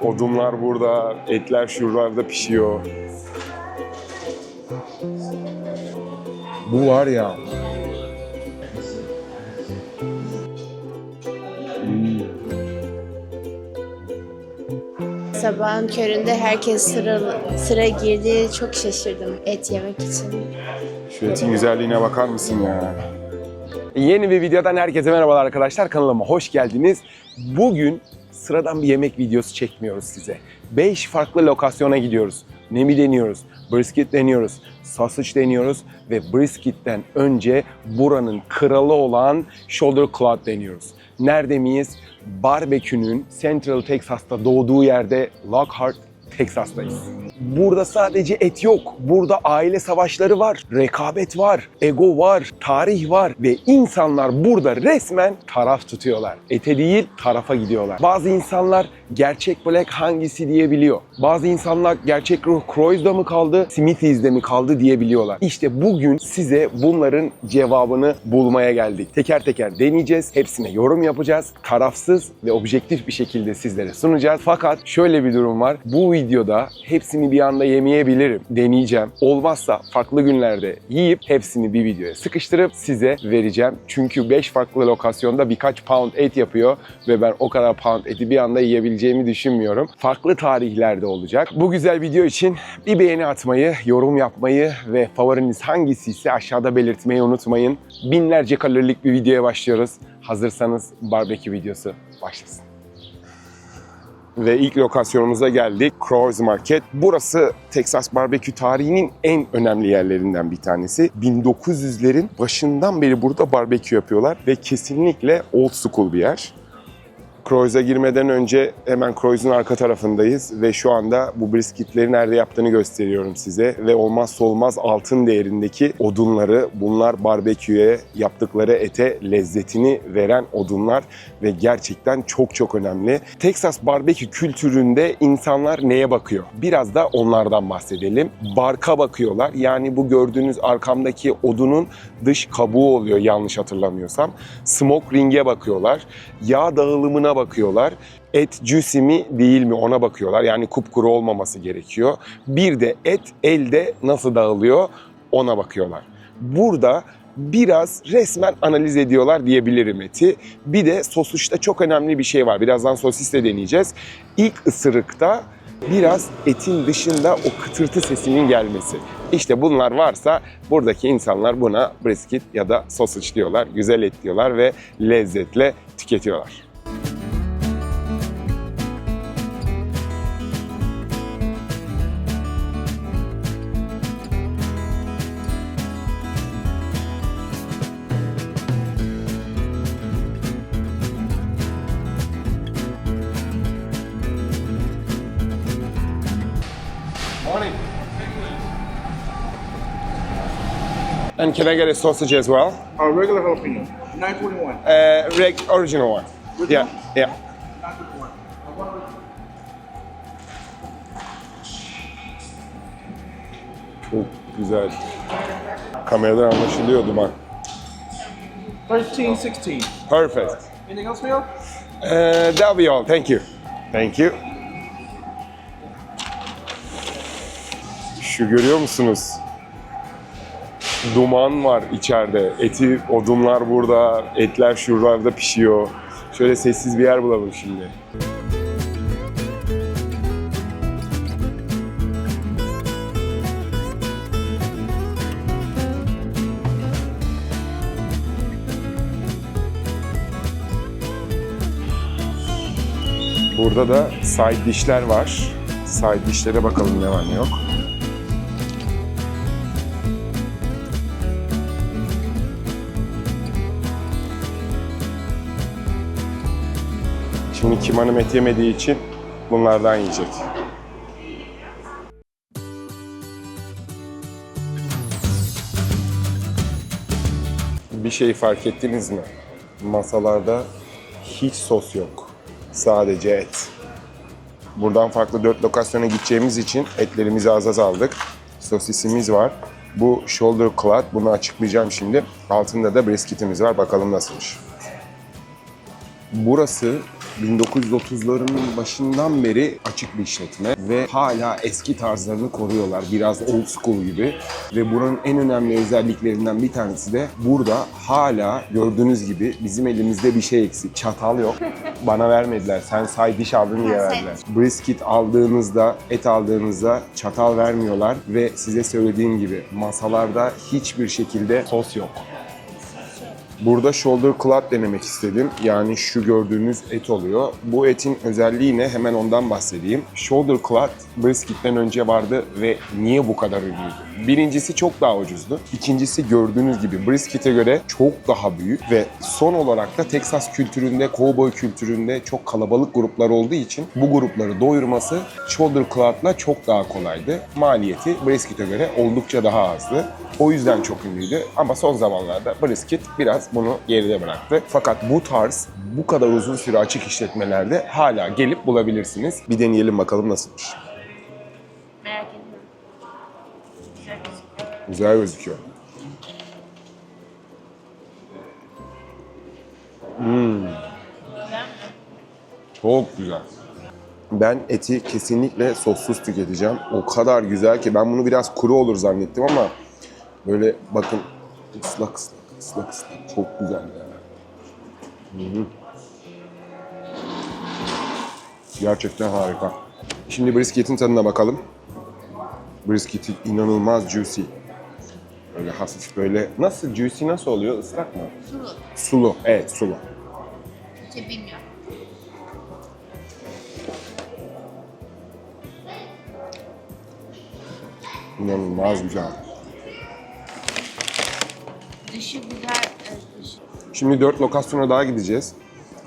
Odunlar burada, etler şuralarda pişiyor. Bu var ya. Sabahın köründe herkes sıra girdi. Çok şaşırdım et yemek için. Şu etin güzelliğine bakar mısın ya? Yeni bir videodan herkese merhabalar arkadaşlar. Kanalıma hoş geldiniz. Bugün sıradan bir yemek videosu çekmiyoruz size. 5 farklı lokasyona gidiyoruz. Nemi deniyoruz, brisket deniyoruz, sausage deniyoruz ve brisket'ten önce buranın kralı olan shoulder cloth deniyoruz. Nerede miyiz? Barbekünün Central Texas'ta doğduğu yerde Lockhart, Texas'tayız. Burada sadece et yok. Burada aile savaşları var, rekabet var, ego var, tarih var ve insanlar burada resmen taraf tutuyorlar. Ete değil, tarafa gidiyorlar. Bazı insanlar gerçek black hangisi diyebiliyor. Bazı insanlar gerçek ruh Croix'da mı kaldı, Smithies'de mi kaldı diyebiliyorlar. İşte bugün size bunların cevabını bulmaya geldik. Teker teker deneyeceğiz, hepsine yorum yapacağız. Tarafsız ve objektif bir şekilde sizlere sunacağız. Fakat şöyle bir durum var. Bu videoda hepsini bir anda yemeyebilirim. Deneyeceğim. Olmazsa farklı günlerde yiyip hepsini bir videoya sıkıştırıp size vereceğim. Çünkü 5 farklı lokasyonda birkaç pound et yapıyor ve ben o kadar pound eti bir anda yiyebileceğimi düşünmüyorum. Farklı tarihlerde olacak. Bu güzel video için bir beğeni atmayı, yorum yapmayı ve favoriniz hangisi ise aşağıda belirtmeyi unutmayın. Binlerce kalorilik bir videoya başlıyoruz. Hazırsanız barbekü videosu başlasın. Ve ilk lokasyonumuza geldik. Croix Market. Burası Texas barbekü tarihinin en önemli yerlerinden bir tanesi. 1900'lerin başından beri burada barbekü yapıyorlar ve kesinlikle old school bir yer. Croix'a girmeden önce hemen Croix'un arka tarafındayız ve şu anda bu brisketleri nerede yaptığını gösteriyorum size. Ve olmazsa olmaz altın değerindeki odunları, bunlar barbeküye yaptıkları ete lezzetini veren odunlar ve gerçekten çok çok önemli. Texas barbekü kültüründe insanlar neye bakıyor? Biraz da onlardan bahsedelim. Barka bakıyorlar. Yani bu gördüğünüz arkamdaki odunun dış kabuğu oluyor yanlış hatırlamıyorsam. Smoke ring'e bakıyorlar. Yağ dağılımına bakıyorlar. Et juicy mi değil mi ona bakıyorlar. Yani kupkuru olmaması gerekiyor. Bir de et elde nasıl dağılıyor ona bakıyorlar. Burada biraz resmen analiz ediyorlar diyebilirim eti. Bir de sosuşta çok önemli bir şey var. Birazdan sosisle deneyeceğiz. İlk ısırıkta biraz etin dışında o kıtırtı sesinin gelmesi. İşte bunlar varsa buradaki insanlar buna brisket ya da sausage diyorlar. Güzel et diyorlar ve lezzetle tüketiyorlar. Morning. And can I get a sausage as well? Regular jalapeno, 921. Original one. Yeah, yeah. 921. Çok güzel. Kameradan anlaşılıyor duman. 13, 16. Perfect. Anything else for you? That'll be all. Thank you. Thank you. Şu görüyor musunuz? Duman var içeride. Eti, odunlar burada, etler şuralarda pişiyor. Şöyle sessiz bir yer bulalım şimdi. Burada da side dish'ler var. Side dish'lere bakalım ne var ne yok. Şimdi Kim Hanım et yemediği için bunlardan yiyecek. Bir şey fark ettiniz mi? Masalarda hiç sos yok. Sadece et. Buradan farklı 4 lokasyona gideceğimiz için etlerimizi az aldık. Sosisimiz var. Bu shoulder cloth. Bunu açıklayacağım şimdi. Altında da brisketimiz var. Bakalım nasılmış. Burası 1930'ların başından beri açık bir işletme ve hala eski tarzlarını koruyorlar. Biraz old school gibi. Ve buranın en önemli özelliklerinden bir tanesi de burada hala gördüğünüz gibi bizim elimizde bir şey eksik. Çatal yok. Bana vermediler. Sen side dish aldın diye verdiler. Brisket aldığınızda, et aldığınızda çatal vermiyorlar ve size söylediğim gibi masalarda hiçbir şekilde sos yok. Burada shoulder clot denemek istedim. Yani şu gördüğünüz et oluyor. Bu etin özelliği ne? Hemen ondan bahsedeyim. Shoulder clot brisket'ten önce vardı ve niye bu kadar ünlüydü? Birincisi çok daha ucuzdu. İkincisi gördüğünüz gibi brisket'e göre çok daha büyük ve son olarak da Texas kültüründe, cowboy kültüründe çok kalabalık gruplar olduğu için bu grupları doyurması shoulder clot'la çok daha kolaydı. Maliyeti brisket'e göre oldukça daha azdı. O yüzden çok ünlüydü ama son zamanlarda brisket biraz bunu geride bıraktı. Fakat bu tarz bu kadar uzun süre açık işletmelerde hala gelip bulabilirsiniz. Bir deneyelim bakalım nasılmış. Merak etme. Güzel gözüküyor. Çok güzel. Ben eti kesinlikle sossuz tüketeceğim. O kadar güzel ki ben bunu biraz kuru olur zannettim ama böyle bakın ıslak. Çok güzel ya. Hı-hı. Gerçekten harika. Şimdi brisket'in tadına bakalım. Brisket'i inanılmaz juicy. Böyle hafif böyle. Nasıl juicy nasıl oluyor? Islak mı? Sulu. Sulu. Evet, sulu. Hiç bilmiyorum. İnanılmaz güzel. Dışı güzel. Dışı. Şimdi 4 lokasyona daha gideceğiz.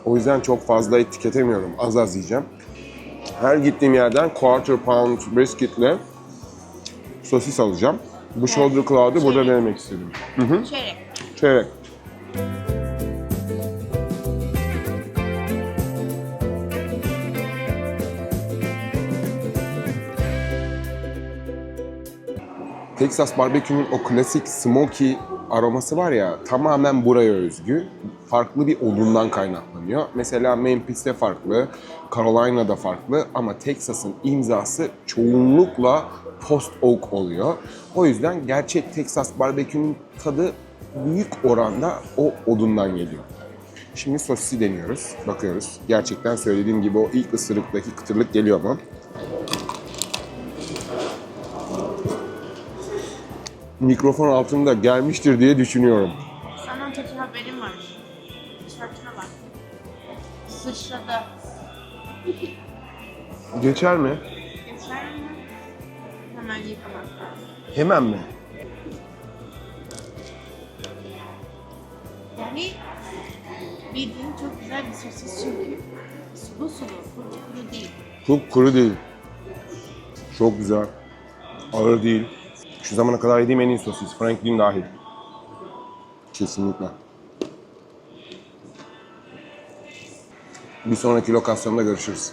O yüzden çok fazla et tüketemiyorum. Az yiyeceğim. Her gittiğim yerden quarter pound brisketle sosis alacağım. Bu shoulder cloud'u burada denemek istedim. Çeyrek. Çeyrek. Texas Barbecue'nun o klasik smoky aroması var ya, tamamen buraya özgü. Farklı bir odundan kaynaklanıyor. Mesela Memphis'te farklı, Carolina'da farklı ama Texas'ın imzası çoğunlukla post oak oluyor. O yüzden gerçek Texas Barbecue'nun tadı büyük oranda o odundan geliyor. Şimdi sosisi deniyoruz, bakıyoruz. Gerçekten söylediğim gibi o ilk ısırıktaki kıtırlık geliyor mu? Mikrofon altında gelmiştir diye düşünüyorum. Sana kötü haberim var. Tişörtüne bak. Sıçradı. Geçer mi? Geçer mi? Hemen yıkamak lazım. Hemen mi? Yani bildiğin çok güzel bir sosis çünkü. Sulu sulu, kuru değil. Çok kuru değil. Çok güzel. Ağır değil. Şu zamana kadar yediğim en iyi sosis. Franklin dahil. Kesinlikle. Bir sonraki lokasyonda görüşürüz.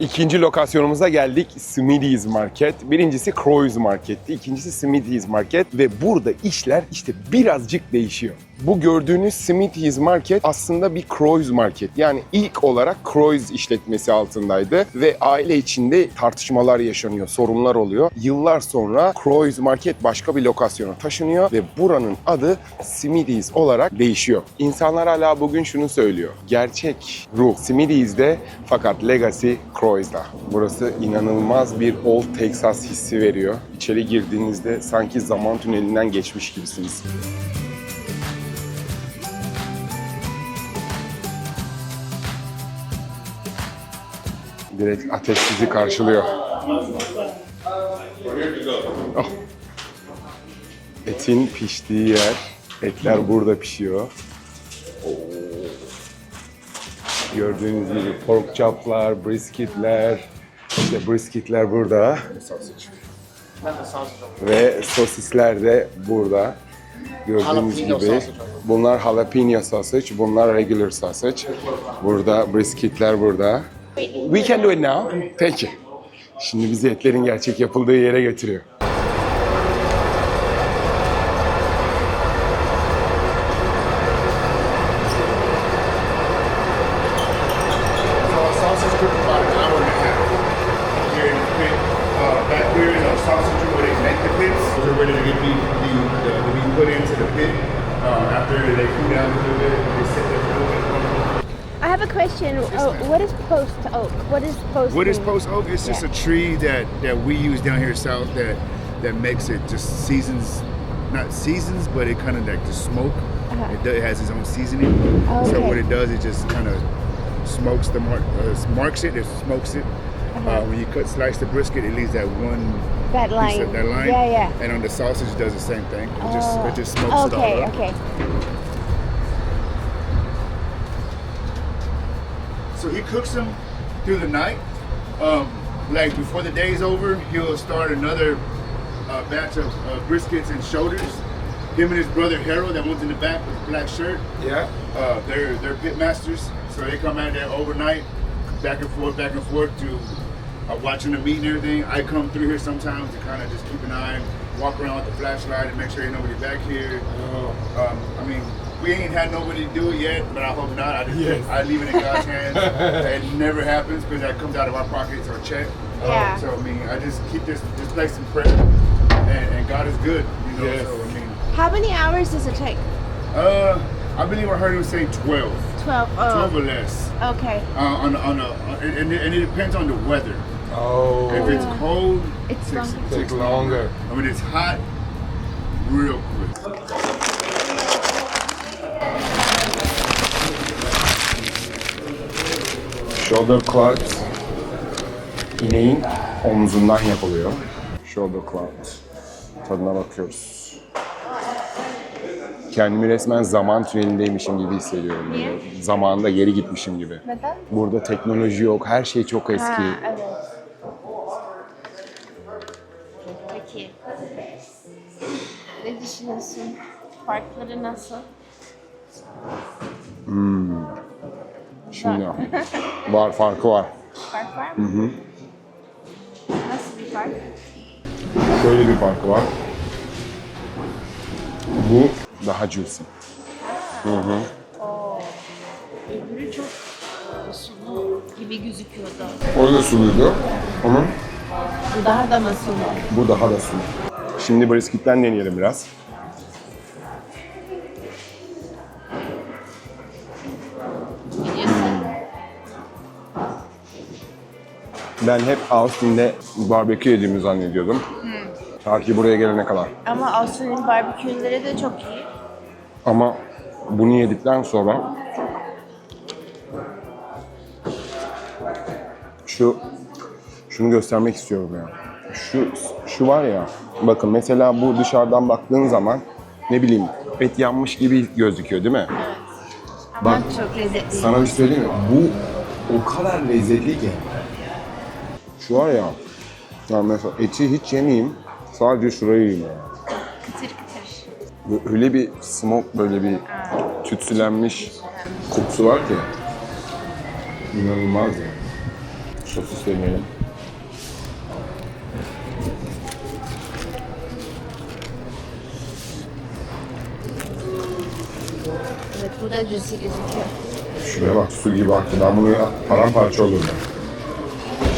İkinci lokasyonumuza geldik. Smitty's Market. Birincisi Croy's Market'ti. İkincisi Smitty's Market. Ve burada işler işte birazcık değişiyor. Bu gördüğünüz Smitty's Market aslında bir Croy's Market. Yani ilk olarak Croy's işletmesi altındaydı. Ve aile içinde tartışmalar yaşanıyor, sorunlar oluyor. Yıllar sonra Croy's Market başka bir lokasyona taşınıyor. Ve buranın adı Smitty's olarak değişiyor. İnsanlar hala bugün şunu söylüyor. Gerçek ruh Smitty's'de fakat legacy Croy's'da. Burası inanılmaz bir Old Texas hissi veriyor. İçeri girdiğinizde sanki zaman tünelinden geçmiş gibisiniz. Direkt ateş sizi karşılıyor. Oh. Etin piştiği yer. Etler burada pişiyor. Gördüğünüz gibi pork choplar, brisketler, işte brisketler burada. Ve sosisler de burada. Gördüğünüz gibi bunlar jalapeno sausage, bunlar regular sausage. Burada brisketler burada. We can do it now. Peki. Şimdi bizi etlerin gerçek yapıldığı yere götürüyor. to the pit. After they cool down a little bit, they sit there for a little bit. I have a question. What is post oak? What is post? What is post oak? It's just a tree that we use down here south that makes it just seasons, not seasons, but it kind of like the smoke. It has its own seasoning. So what it does, it just kind of smokes the marks it, it smokes it. When you slice the brisket, it leaves that one That line. piece of that line. Yeah, yeah. And on the sausage, it does the same thing. It just smokes it all up. Okay. So he cooks them through the night. Like before the day's over, he'll start another batch of briskets and shoulders. Him and his brother Harold, that one's in the back with the black shirt. Yeah. They're pit masters, so they come out there overnight, back and forth to watching the meat and everything. I come through here sometimes to kind of just keep an eye, walk around with the flashlight and make sure ain't nobody back here. I mean, we ain't had nobody do it yet, but I hope not. I leave it in God's hands. It never happens because that comes out of our pockets or check. Yeah. So I mean, I just keep this place in prayer, and God is good, you know. Yes. So I mean, How many hours does it take? I believe I heard him say 12. 12. 12 or less. Okay. And it depends on the weather. Oh. If it's cold, It Takes longer. I mean, it's hot, real quick. Shoulder clot ineğin omzundan yapılıyor. Shoulder clot. Tadına bakıyoruz. Kendimi resmen zaman tünelindeymişim gibi hissediyorum. Böyle. Zamanında geri gitmişim gibi. Neden? Burada teknoloji yok, her şey çok eski. Evet. Peki. Ne düşünüyorsun? Farkları nasıl? Şimdi var, farkı var. Fark var mı? Nasıl bir fark? Şöyle bir farkı var. Bu daha juicy. Öbürü çok sulu gibi gözüküyordu. O da suluydu ama Bu daha da mı sulu? bu daha da sulu. Şimdi briskitten deneyelim biraz. Ben hep Austin'de barbekü yediğimi zannediyordum. Ta ki buraya gelene kadar. Ama Avustralya'nın barbeküleri de çok iyi. Ama bunu yedikten sonra şunu göstermek istiyorum ya. Şu var ya, bakın mesela bu dışarıdan baktığın zaman ne bileyim et yanmış gibi gözüküyor değil mi? Ama Bak, çok lezzetli. Sana bir söyleyeyim mi? Bu o kadar lezzetli ki. Şu var ya, yani mesela eti hiç yemeyeyim, sadece şurayı yiyeyim ya. Kıtır kıtır. Öyle bir smoke, böyle bir tütsülenmiş kokusu var ki. İnanılmaz ya. Sosis deneyelim. Evet, bu da juicy gözüküyor. Şuraya bak, su gibi aktı. Ben bunu paramparça olurdum.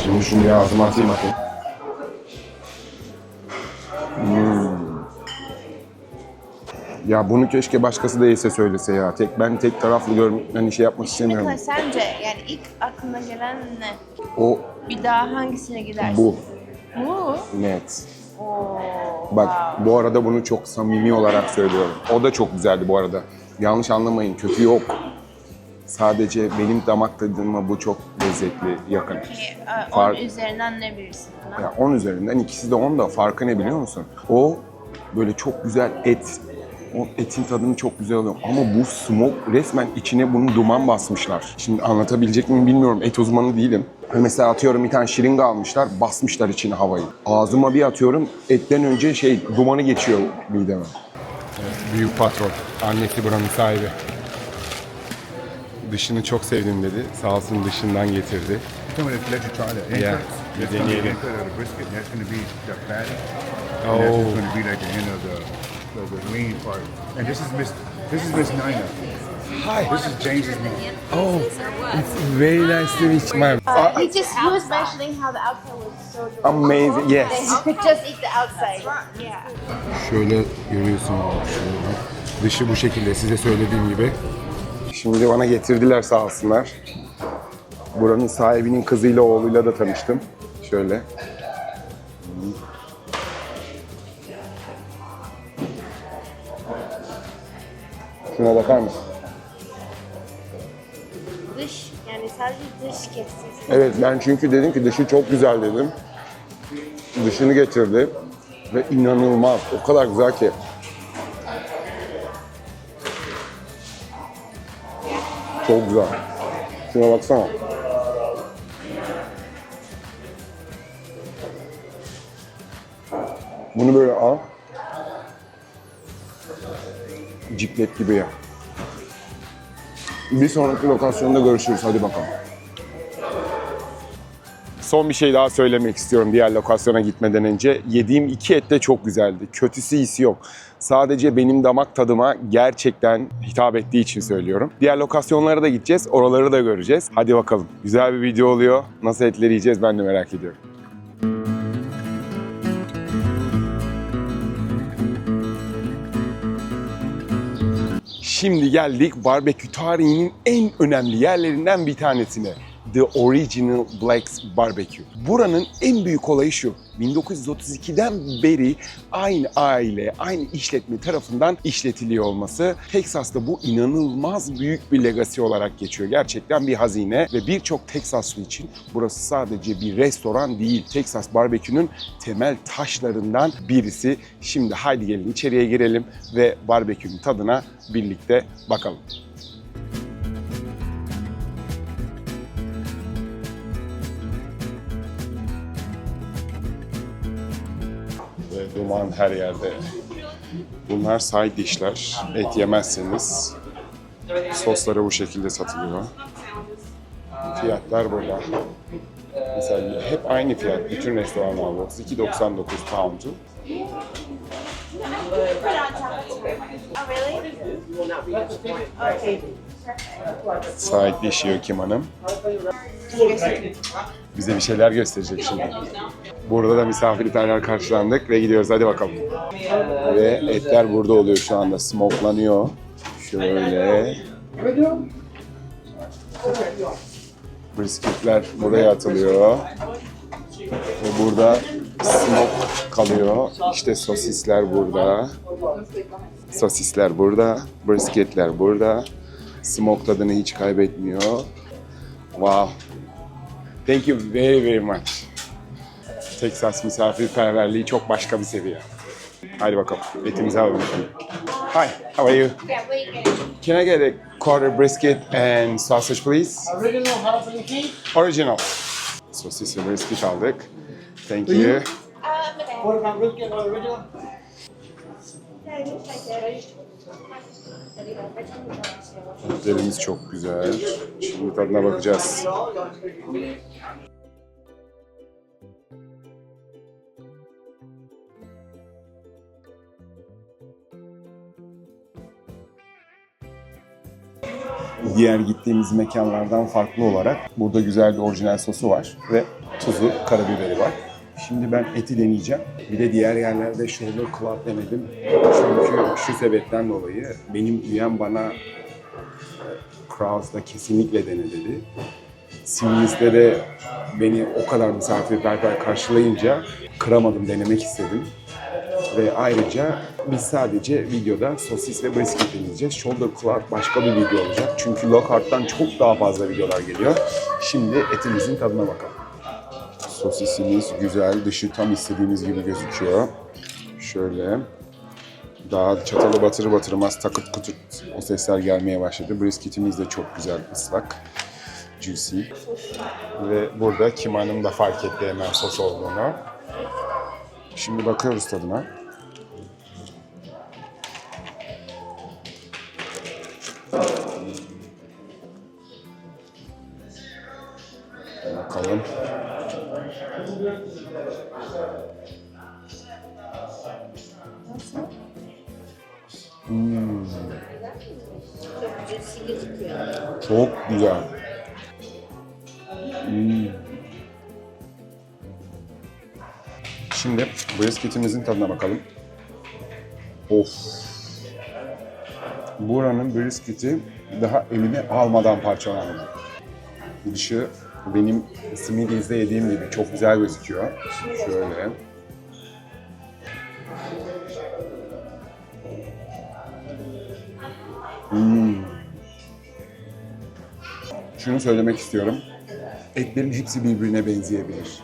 Şimdi şunu bir ağzıma atayım bakayım. Ya bunu keşke başkası da yese söylese ya. Ben tek taraflı görmekten şey yapmak istemiyorum. Peki sence yani ilk aklına gelen ne? O Bir daha hangisine gidersin? bu. Bu? Net. Oo, Bak wow. bu arada bunu çok samimi olarak söylüyorum. O da çok güzeldi bu arada. Yanlış anlamayın, kötü yok. Sadece benim damak tadıma bu çok lezzetli, yakın. Peki, 10 Fark- üzerinden ne verirsin buna? Ya 10 üzerinden ikisi de 10 da farkı ne biliyor musun? O böyle çok güzel et. O etin tadını çok güzel alıyor. Ama bu smoke resmen içine bunu duman basmışlar. Şimdi anlatabilecek miyim bilmiyorum. Et uzmanı değilim. Hani mesela atıyorum bir tane şiringa almışlar, basmışlar içine havayı. Ağzıma bir atıyorum, etten önce dumanı geçiyor mideme. Büyük patron, annesi buranın sahibi. Dışını çok sevdim dedi. Sağ olsun dışından getirdi. Come on, let you try that. Yeah, That's you gonna be didn't the eat it. end cut of the brisket. That's gonna be the fatty. Oh. And that's just gonna be like the end of the lean part. And this is Miss Nina. Hi. This is James's mom. Oh, it's very nice to meet you. He was mentioning how the outside was so delicious. Amazing. Yes. You could just eat the outside. Yeah. Şöyle görüyorsunuz. Şöyle. Dışı bu şekilde size söylediğim gibi. Şimdi bana getirdiler sağ olsunlar. Buranın sahibinin kızıyla oğluyla da tanıştım. Şöyle. Şuna bakar mısın? Dış, yani sadece dış kestisi. Evet, ben çünkü dedim ki dışı çok güzel dedim. Dışını getirdi ve inanılmaz, o kadar güzel ki. Çok güzel. Şuna baksana. Bunu böyle al. Ciklet gibi ya. Bir sonraki lokasyonda görüşürüz. Hadi bakalım. Son bir şey daha söylemek istiyorum diğer lokasyona gitmeden önce. Yediğim 2 et de çok güzeldi. Kötüsü iyisi yok. Sadece benim damak tadıma gerçekten hitap ettiği için söylüyorum. Diğer lokasyonlara da gideceğiz. Oraları da göreceğiz. Hadi bakalım. Güzel bir video oluyor. Nasıl etleri yiyeceğiz ben de merak ediyorum. Şimdi geldik barbekü tarihinin en önemli yerlerinden bir tanesine. The Original Black's Barbecue. Buranın en büyük olayı şu. 1932'den beri aynı aile, aynı işletme tarafından işletiliyor olması. Teksas'ta bu inanılmaz büyük bir legacy olarak geçiyor. Gerçekten bir hazine ve birçok Teksaslı için burası sadece bir restoran değil. Texas Barbecue'nun temel taşlarından birisi. Şimdi haydi gelin içeriye girelim ve barbekünün tadına birlikte bakalım. Ve duman her yerde. Bunlar side dish'ler. Et yemezseniz sosları bu şekilde satılıyor. Fiyatlar burada. Mesela hep aynı fiyat. Bütün restoranlar bu. $2.99 pound'u. Side dish yiyor Kim Hanım. Bize bir şeyler gösterecek şimdi. Burada da misafirperver karşılandık ve gidiyoruz. Hadi bakalım. Ve etler burada oluyor şu anda. Smokelanıyor. Şöyle. Brisketler buraya atılıyor. Ve burada smoke kalıyor. İşte sosisler burada. Sosisler burada. Brisketler burada. Smoke tadını hiç kaybetmiyor. Wow. Thank you very very much. Texas misafirperverliği çok başka bir seviye. Hadi bakalım. Etimizi alalım. Hi, how are you? Can I get a quarter brisket and sausage please? Original jalapeno. Original. Sosis ve brisket aldık. Thank you. Quarter pound brisket, original. Etlerimiz çok güzel. Şimdi tadına bakacağız. Diğer gittiğimiz mekanlardan farklı olarak burada güzel bir orijinal sosu var ve tuzu, karabiberi var. Şimdi ben eti deneyeceğim. Bir de diğer yerlerde shoulder club denedim. Çünkü şu sebepten dolayı benim üyem bana Krause'da kesinlikle dene dedi. Sivilis'te de beni o kadar misafirperver karşılayınca kıramadım, denemek istedim. Ve ayrıca biz sadece videoda sosis ve brisket deneyeceğiz. Shoulder club başka bir video olacak. Çünkü Lockhart'tan çok daha fazla videolar geliyor. Şimdi etimizin tadına bakalım. Sosisimiz güzel, dışı tam istediğimiz gibi gözüküyor. Şöyle. Daha çatalı batırı batırmaz takırt kuturt o sesler gelmeye başladı. Brisketimiz de çok güzel, ıslak, juicy. Ve burada Kim Hanım da fark etti hemen sos olduğunu. Şimdi bakıyoruz tadına. Bakalım. Çok güzel. Şimdi brisket'imizin tadına bakalım. Of. Buranın brisketi daha elime almadan parçalandı. Dışı benim Smitty's'de yediğim gibi çok güzel gözüküyor. Şöyle. Şunu söylemek istiyorum. Etlerin hepsi birbirine benzeyebilir.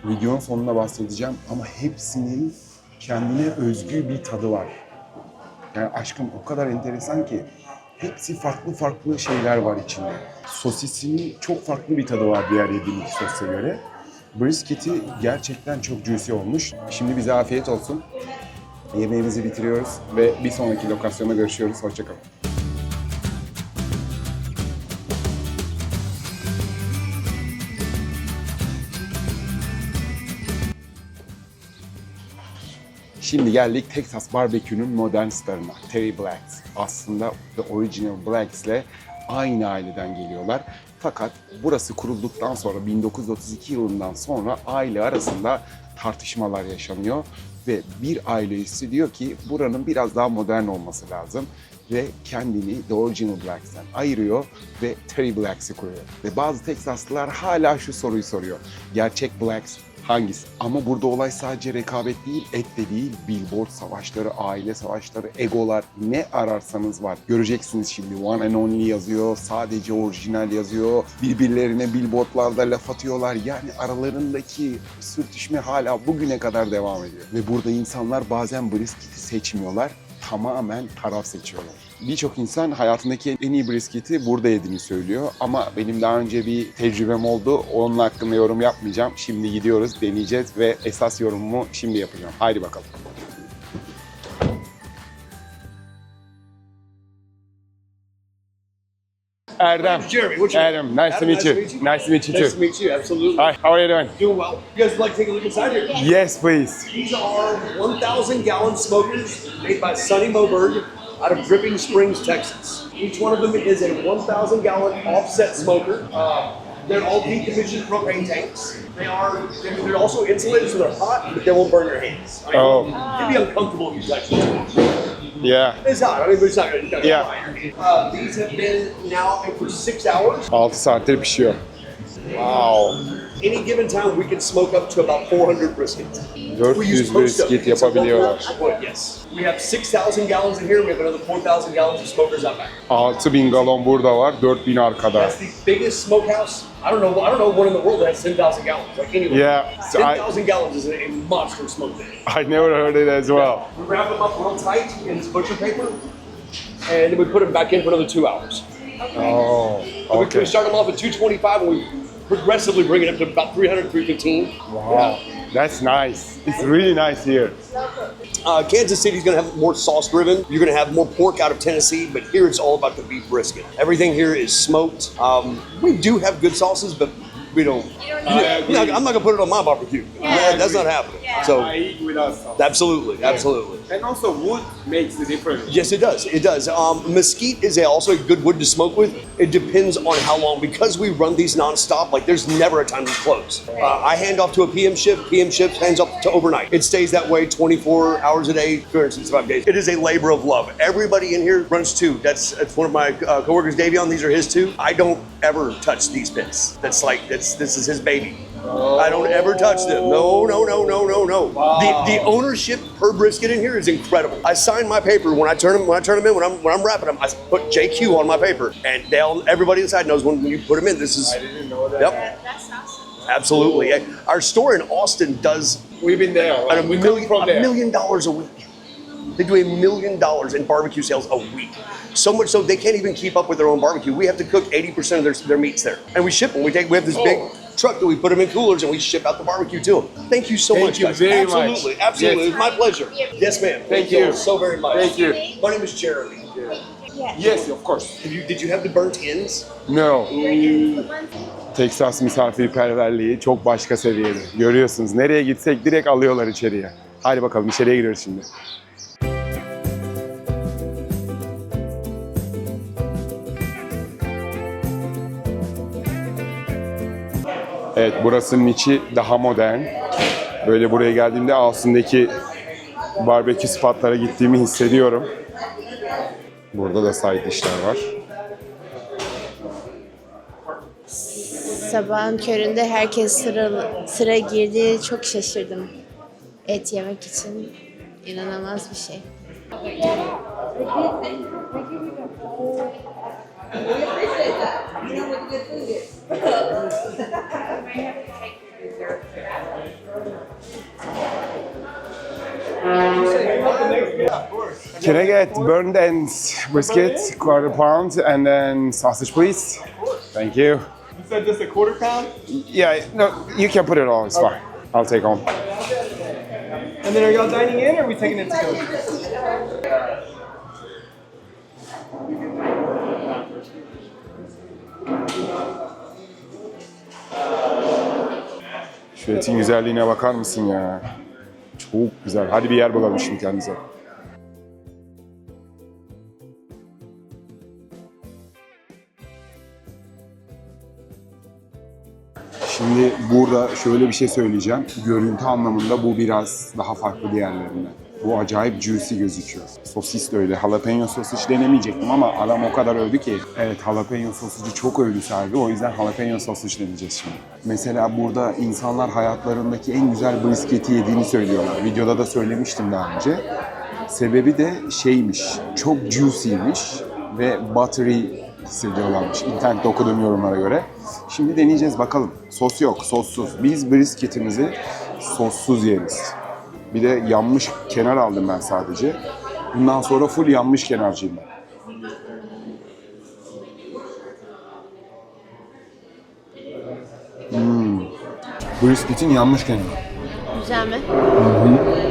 Videonun sonunda bahsedeceğim ama hepsinin kendine özgü bir tadı var. Yani aşkım o kadar enteresan ki hepsi farklı farklı şeyler var içinde. Sosisinin çok farklı bir tadı var diğer yediğim iki sosa göre. Brisketi gerçekten çok juicy olmuş. Şimdi bize afiyet olsun. Yemeğimizi bitiriyoruz ve bir sonraki lokasyonda görüşüyoruz. Hoşça kalın. Şimdi geldik Texas Barbecue'nun modern starına, Terry Blacks. Aslında The Original Blacks'le aynı aileden geliyorlar. Fakat burası kurulduktan sonra 1932 yılından sonra aile arasında tartışmalar yaşanıyor. Ve bir aile üyesi diyor ki buranın biraz daha modern olması lazım. Ve kendini The Original Blacks'ten ayırıyor ve Terry Blacks'i kuruyor. Ve bazı Teksaslılar hala şu soruyu soruyor. Gerçek Blacks hangisi? Ama burada olay sadece rekabet değil, et de değil, billboard savaşları, aile savaşları, egolar, ne ararsanız var. Göreceksiniz şimdi one and only yazıyor, sadece orijinal yazıyor, birbirlerine billboardlarda laf atıyorlar. Yani aralarındaki sürtüşme hala bugüne kadar devam ediyor. Ve burada insanlar bazen brisketi seçmiyorlar, tamamen taraf seçiyorlar. Birçok insan hayatındaki en iyi brisketi burada yediğini söylüyor ama benim daha önce bir tecrübem oldu. Onun hakkında yorum yapmayacağım. Şimdi gidiyoruz, deneyeceğiz ve esas yorumumu şimdi yapacağım. Haydi bakalım. Erdem. Jeremy, what's your Adam, nice to meet you. Nice to meet you Nice to too. meet you, absolutely. Hi, how are you doing? Doing well. You guys would like to take a look inside here? Yes, please. These are 1,000-gallon smokers made by Sonny Moberg out of Dripping Springs, Texas. Each one of them is a 1,000-gallon offset smoker. They're all decommissioned propane tanks. They're also insulated so they're hot, but they won't burn your hands. I mean, Oh. It'd be uncomfortable if you touch them. Yeah. It's hot. I mean, but it's not going to Yeah. fire. These have been now for 6 hours. 6 saattir pişiyor. Wow. Any given time, we can smoke up to about 400 briskets. 400 brisket yapabiliyorlar. Yes. We have 6,000 gallons in here. We have another 4,000 gallons of smokers out back. 6000 galon burada var, 4000 arkada. That's the biggest smokehouse. I don't know one in the world that has 10,000 gallons. Like anywhere. Yeah, so 10,000 gallons is a monster smoke tank. I never heard it as well. We wrap them up real tight in this butcher paper, and then we put them back in for another 2 hours. Oh, We okay. start them off at 225, and we progressively bring it up to about 300, 315. Wow, that's nice. It's really nice here. Kansas City's going to have more sauce driven. You're going to have more pork out of Tennessee, but here it's all about the beef brisket. Everything here is smoked. We do have good sauces, but we don't. I'm not going to put it on my barbecue. That's not happening. So, eat with us. absolutely, absolutely. And also wood makes the difference. Yes, it does. It does. Mesquite is also a good wood to smoke with. It depends on how long. Because we run these nonstop, like there's never a time to close. I hand off to a PM shift. PM shift hands off to overnight. It stays that way 24 hours a day, 365 days. It is a labor of love. Everybody in here runs two. That's one of my coworkers, Davion. These are his two. I don't ever touch these pits. This is his baby. I don't ever touch them. No. Wow. The ownership per brisket in here is incredible. I sign my paper when I turn them in. When I'm wrapping them, I put JQ on my paper, and everybody inside knows when you put them in. This is. I didn't know that. Yep. That's awesome. Absolutely. Our store in Austin does We've been there. a We come from $1 there. million a week. They do $1 million in barbecue sales a week. So much so they can't even keep up with their own barbecue. We have to cook 80% of their meats there, and we ship them. We have this big truck that we put them in coolers, and we ship out the barbecue to them. Thank you so Thank much, you guys. very absolutely, much. absolutely. Yes. It's my pleasure. Yes, ma'am. Thank you. so very much. Thank you. My name is Jeremy. Yes, of course. Did you have the burnt ends? No. Texas misafirperverliği çok başka seviyede. Görüyorsunuz nereye gitsek direkt alıyorlar içeriye. Hadi bakalım içeriye giriyoruz şimdi. Evet, burasının içi daha modern. Böyle buraya geldiğimde Austin'daki barbekü spotlara gittiğimi hissediyorum. Burada da side dishler var. Sabahın köründe herkes sıra girdi. Çok şaşırdım et yemek için. İnanılmaz bir şey. Can I get burned ends brisket, quarter pound, and then sausage, please? Thank you. You said just a quarter pound? Yeah, no, you can put it all. It's fine. I'll take home. And then are y'all dining in or are we taking it to go? Şu etin güzelliğine bakar mısın ya? Çok güzel. Hadi bir yer bulalım şimdi kendimize. Şimdi burada şöyle bir şey söyleyeceğim. Görüntü anlamında bu biraz daha farklı diğerlerinden. Bu acayip juicy gözüküyor. Sosis de öyle. Jalapeno sosis denemeyecektim ama adam o kadar övdü ki. Evet, jalapeno sosisi çok övdü Servi. O yüzden jalapeno sosis deneyeceğiz şimdi. Mesela burada insanlar hayatlarındaki en güzel brisketi yediğini söylüyorlar. Videoda da söylemiştim daha önce. Sebebi de şeymiş, çok juicy'ymiş ve buttery hissediyorlarmış. İnternette okuduğum yorumlara göre. Şimdi deneyeceğiz bakalım. Sos yok, sossuz. Biz brisketimizi sossuz yeriz. Bir de yanmış kenar aldım ben sadece. Bundan sonra full yanmış kenarcıyım ben. Brisket'in yanmış kenarı. Güzel mi?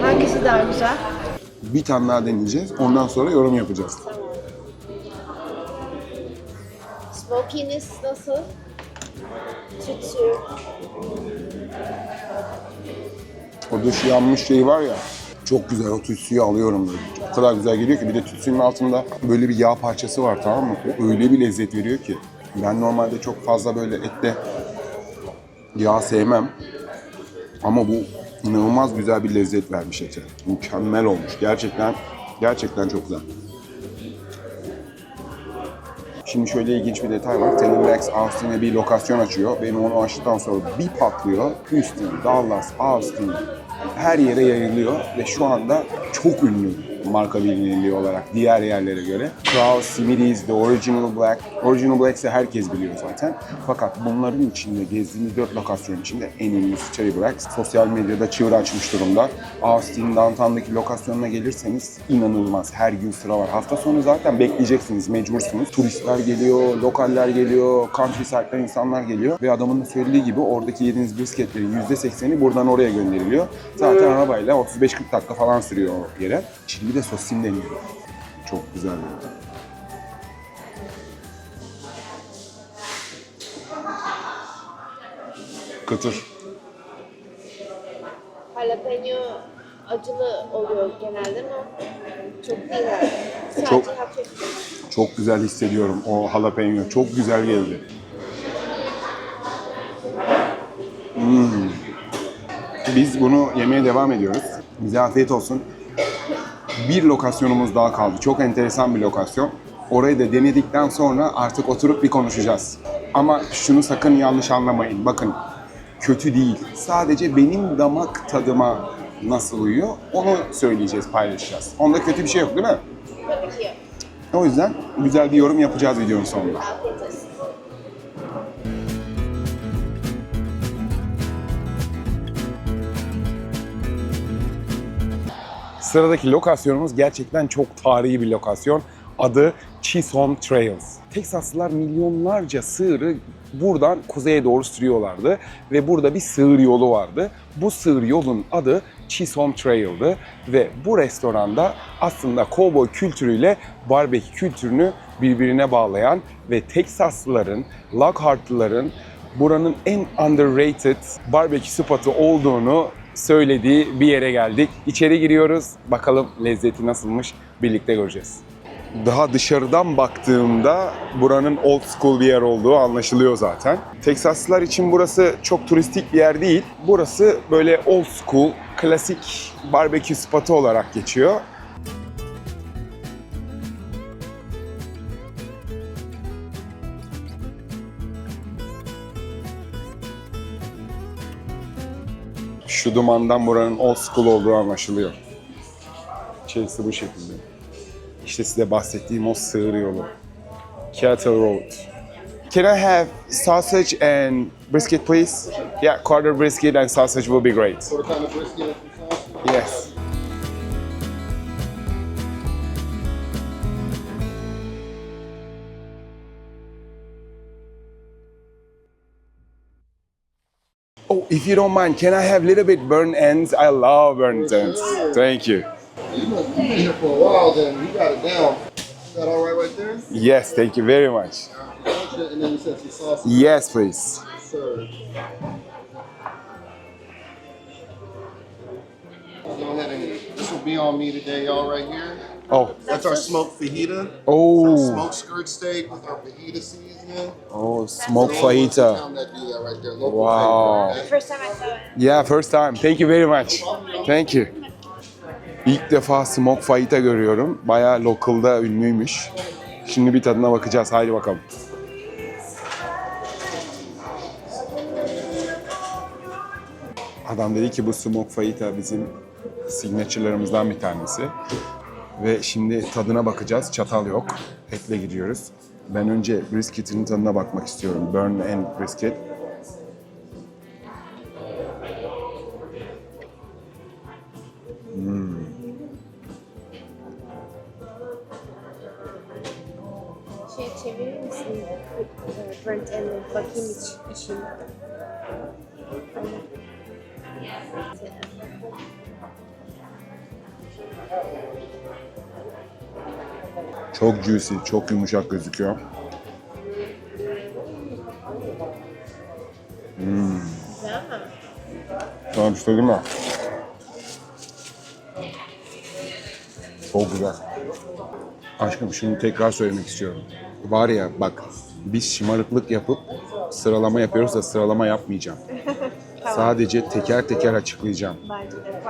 Hangisi daha güzel? Bir tane daha deneyeceğiz. Ondan sonra yorum yapacağız. Smokiness nasıl? Tütsü. O dış yanmış şey var ya, çok güzel, o tütsüyü alıyorum böyle. O kadar güzel geliyor ki, bir de tütsünün altında böyle bir yağ parçası var, tamam mı? O öyle bir lezzet veriyor ki. Ben normalde çok fazla böyle ette yağ sevmem. Ama bu inanılmaz güzel bir lezzet vermiş ete. Mükemmel olmuş. Gerçekten çok güzel. Şimdi şöyle ilginç bir detay var. Telerex Austin'e bir lokasyon açıyor. Benim onu açtıktan sonra bir patlıyor. Houston, Dallas, Austin her yere yayılıyor ve şu anda çok ünlü marka bilinirliği olarak diğer yerlere göre. Kraus, Smitty's, The Original Black. Original Black ise herkes biliyor zaten. Fakat bunların içinde, gezdiğimiz 4 lokasyon içinde en ünlüsü Cherry Black. Sosyal medyada çığır açmış durumda. Austin Downtown'daki lokasyonuna gelirseniz inanılmaz. Her gün sıra var. Hafta sonu zaten bekleyeceksiniz, mecbursunuz. Turistler geliyor, lokaller geliyor, countryside'den insanlar geliyor. Ve adamın söylediği gibi oradaki yediğiniz brisketlerin %80'i buradan oraya gönderiliyor. Zaten arabayla 35-40 dakika falan sürüyor o yere. Şimdi bir de sosisini deniyorum. Çok güzel yani. Kıtır. Jalapeno acılı oluyor genelde ama çok değil yani. Sadece Çok- hafif. Çok güzel hissediyorum o jalapeno. Çok güzel geldi. Biz bunu yemeye devam ediyoruz. Bize afiyet olsun. Bir lokasyonumuz daha kaldı. Çok enteresan bir lokasyon. Orayı da denedikten sonra artık oturup bir konuşacağız. Ama şunu sakın yanlış anlamayın. Bakın, kötü değil. Sadece benim damak tadıma nasıl uyuyor onu söyleyeceğiz, paylaşacağız. Onda kötü bir şey yok değil mi? Tabii ki. O yüzden güzel bir yorum yapacağız videonun sonunda. Afiyet olsun. Sıradaki lokasyonumuz gerçekten çok tarihi bir lokasyon. Adı Chisholm Trails. Teksaslılar milyonlarca sığırı buradan kuzeye doğru sürüyorlardı ve burada bir sığır yolu vardı. Bu sığır yolun adı Chisholm Trail'dı ve bu restoranda aslında kovboy kültürüyle barbekü kültürünü birbirine bağlayan ve Teksaslıların, Lockhart'lıların buranın en underrated barbekü spotu olduğunu söylediği bir yere geldik. İçeri giriyoruz. Bakalım lezzeti nasılmış, birlikte göreceğiz. Daha dışarıdan baktığımda buranın old school bir yer olduğu anlaşılıyor zaten. Teksaslılar için burası çok turistik bir yer değil. Burası böyle old school, klasik barbekü spotu olarak geçiyor. Şu dumandan buranın old school olduğu anlaşılıyor. İçerisi bu şekilde. İşte size bahsettiğim o sığır yolu. Cattle Road. Can I have sausage and brisket please? Yeah, quarter brisket and sausage will be great. What kind of brisket and sausage? Yes. Oh, if you don't mind, can I have a little bit burnt ends? I love burnt ends. Thank you. You must be here for a while then. You got it down. Is that all right there? Yes, thank you very much. And then you said some sausage. Yes, please. Sir. Go ahead and this will be on me today, y'all, right here. Oh, That's our smoked fajita. oh, Smoked skirt steak with our fajita seasoning. oh, smoked That fajita. do that right there. Local Wow. flavor, okay? First time I saw it. Yeah, first time. Thank you very much. Thank you. İlk defa smoked fajita görüyorum. Bayağı local'da ünlüymüş. Şimdi bir tadına bakacağız. Haydi bakalım. Adam dedi ki bu smoked fajita bizim signature'larımızdan bir tanesi. Ve şimdi tadına bakacağız. Çatal yok. Etle gidiyoruz. Ben önce brisket'in tadına bakmak istiyorum. Burn and brisket. Şey çevirir misin? Burnt end'e bakayım içine. Çok juicy, çok yumuşak gözüküyor. Güzel mi? Sana bir şey söyleyeyim mi? Çok güzel. Aşkım şunu tekrar söylemek istiyorum. Var ya bak biz şımarıklık yapıp sıralama yapıyoruz da sıralama yapmayacağım. Sadece teker teker açıklayacağım. Bence de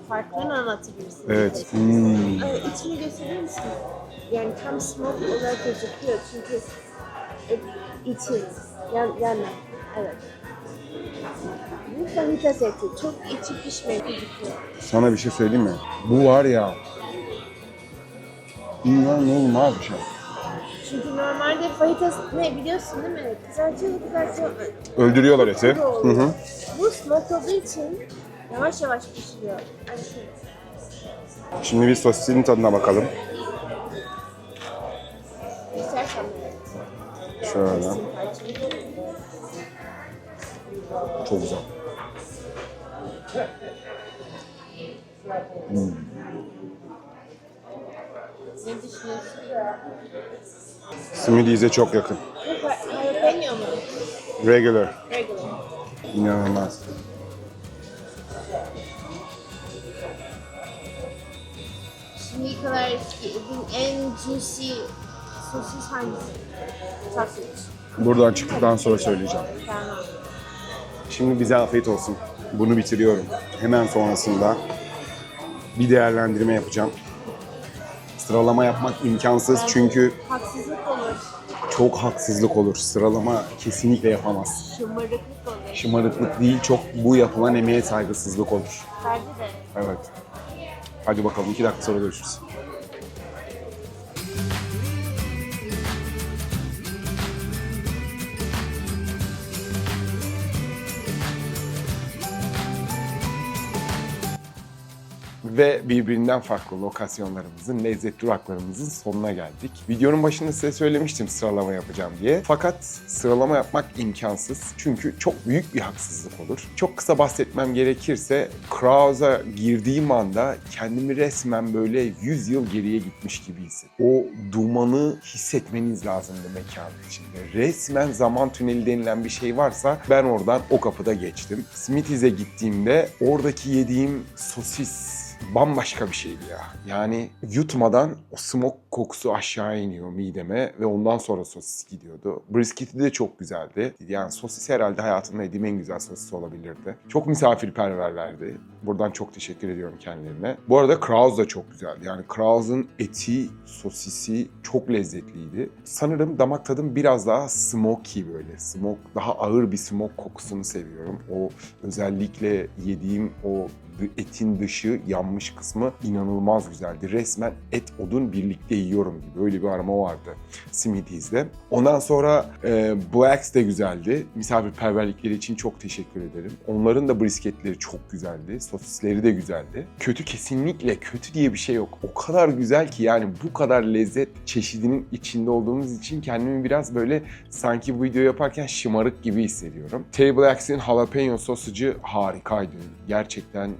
farklarını anlatabilirsin. Evet. İçini gösterir misin? Yani tam smoke olarak gözüküyor çünkü içi, yanı. Evet. Bu fajita seti. Çok içi pişmeyi gözüküyor. Sana bir şey söyleyeyim mi? Bu var ya İnanılmaz bir şey. Çünkü normalde fajita ne biliyorsun değil mi? Kızartıyor. Öldürüyorlar eti. Hı hı. Bu smoke olduğu için yavaş yavaş pişiriyor. Hani şey. Şimdi bir sosisin tadına bakalım. İstersen Şöyle. Çok güzel. ne düşünüyorsun? Simidize çok yakın. Bu jalapeno mu? Regular. Regular. İnanılmaz. Şimdiye kadar yediğin en juicy sosis hangisi? Sausage. Buradan çıktıktan sonra söyleyeceğim. Tamam. Şimdi bize afiyet olsun. Bunu bitiriyorum. Hemen sonrasında bir değerlendirme yapacağım. Sıralama yapmak imkansız çünkü Haksızlık olur. çok haksızlık olur. Sıralama kesinlikle yapamaz. Şımarıklık olur. Şımarıklık değil, çok bu yapılan emeğe saygısızlık olur. Bence de. Evet. Hadi bakalım 2 dakika sonra görüşürüz. Ve birbirinden farklı lokasyonlarımızın, lezzet duraklarımızın sonuna geldik. Videonun başında size söylemiştim sıralama yapacağım diye. Fakat sıralama yapmak imkansız. Çünkü çok büyük bir haksızlık olur. Çok kısa bahsetmem gerekirse Krause'a girdiğim anda kendimi resmen böyle 100 yıl geriye gitmiş gibi hissettim. O dumanı hissetmeniz lazımdı mekanın içinde. Resmen zaman tüneli denilen bir şey varsa ben oradan o kapıda geçtim. Smithies'e gittiğimde oradaki yediğim sosis bambaşka bir şeydi ya. Yani yutmadan o smoke kokusu aşağı iniyor mideme ve ondan sonra sosis gidiyordu. Brisketi de çok güzeldi. Yani sosis herhalde hayatımda yediğim en güzel sosis olabilirdi. Çok misafirperverlerdi. Buradan çok teşekkür ediyorum kendilerine. Bu arada Kraus da çok güzeldi. Yani Kraus'un eti, sosisi çok lezzetliydi. Sanırım damak tadım biraz daha smoky böyle. Daha ağır bir smoke kokusunu seviyorum. O özellikle yediğim o etin dışı yanmış kısmı inanılmaz güzeldi. Resmen et odun birlikte yiyorum gibi. Öyle bir aroma vardı Smithies'de. Ondan sonra Black's de güzeldi. Misafirperverlikleri için çok teşekkür ederim. Onların da brisketleri çok güzeldi. Sosisleri de güzeldi. Kötü, kesinlikle kötü diye bir şey yok. O kadar güzel ki yani bu kadar lezzet çeşidinin içinde olduğumuz için kendimi biraz böyle sanki bu videoyu yaparken şımarık gibi hissediyorum. Table X'in jalapeno sosacı harikaydı. Gerçekten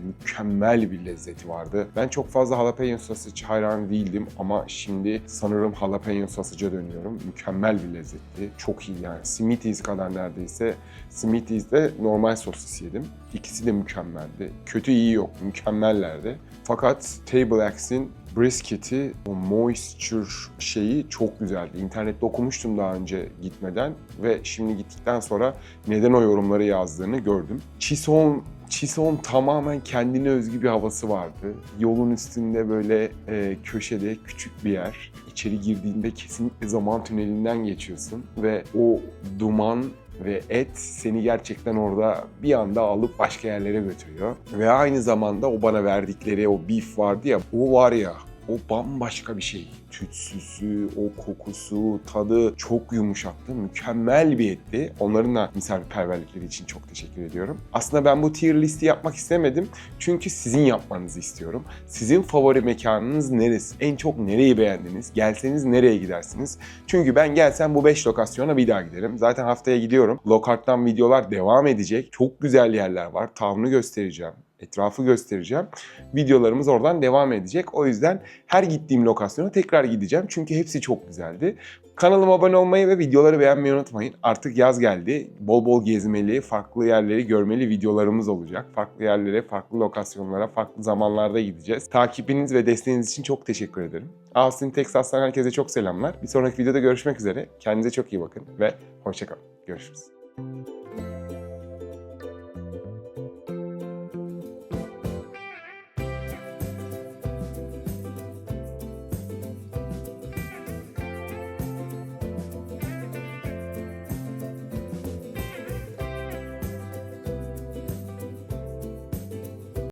mükemmel bir lezzeti vardı. Ben çok fazla jalapeno sausage hayranı değildim ama şimdi sanırım jalapeno sausage'a dönüyorum. Mükemmel bir lezzetti. Çok iyi yani. Smithies kadar neredeyse. Smithies'de normal sosis yedim. İkisi de mükemmeldi. Kötü iyi yok. Mükemmellerdi. Fakat Table X'in brisketi, o moisture şeyi çok güzeldi. İnternette okumuştum daha önce gitmeden ve şimdi gittikten sonra neden o yorumları yazdığını gördüm. Chisholm tamamen kendine özgü bir havası vardı. Yolun üstünde böyle köşede küçük bir yer. İçeri girdiğinde kesinlikle zaman tünelinden geçiyorsun ve o duman ve et seni gerçekten orada bir anda alıp başka yerlere götürüyor. Ve aynı zamanda o bana verdikleri o beef vardı ya, o var ya, o bambaşka bir şey. Tütsüsü, o kokusu, tadı çok yumuşaktı. Mükemmel bir etti. Onların da misafirperverlikleri için çok teşekkür ediyorum. Aslında ben bu tier listi yapmak istemedim. Çünkü sizin yapmanızı istiyorum. Sizin favori mekanınız neresi? En çok nereyi beğendiniz? Gelseniz nereye gidersiniz? Çünkü ben gelsem bu 5 lokasyona bir daha giderim. Zaten haftaya gidiyorum. Lokart'tan videolar devam edecek. Çok güzel yerler var. Tavrını göstereceğim. Etrafı göstereceğim. Videolarımız oradan devam edecek. O yüzden her gittiğim lokasyona tekrar gideceğim. Çünkü hepsi çok güzeldi. Kanalıma abone olmayı ve videoları beğenmeyi unutmayın. Artık yaz geldi. Bol bol gezmeli, farklı yerleri görmeli videolarımız olacak. Farklı yerlere, farklı lokasyonlara, farklı zamanlarda gideceğiz. Takipiniz ve desteğiniz için çok teşekkür ederim. Austin, Texas'tan herkese çok selamlar. Bir sonraki videoda görüşmek üzere. Kendinize çok iyi bakın ve hoşça kalın. Görüşürüz.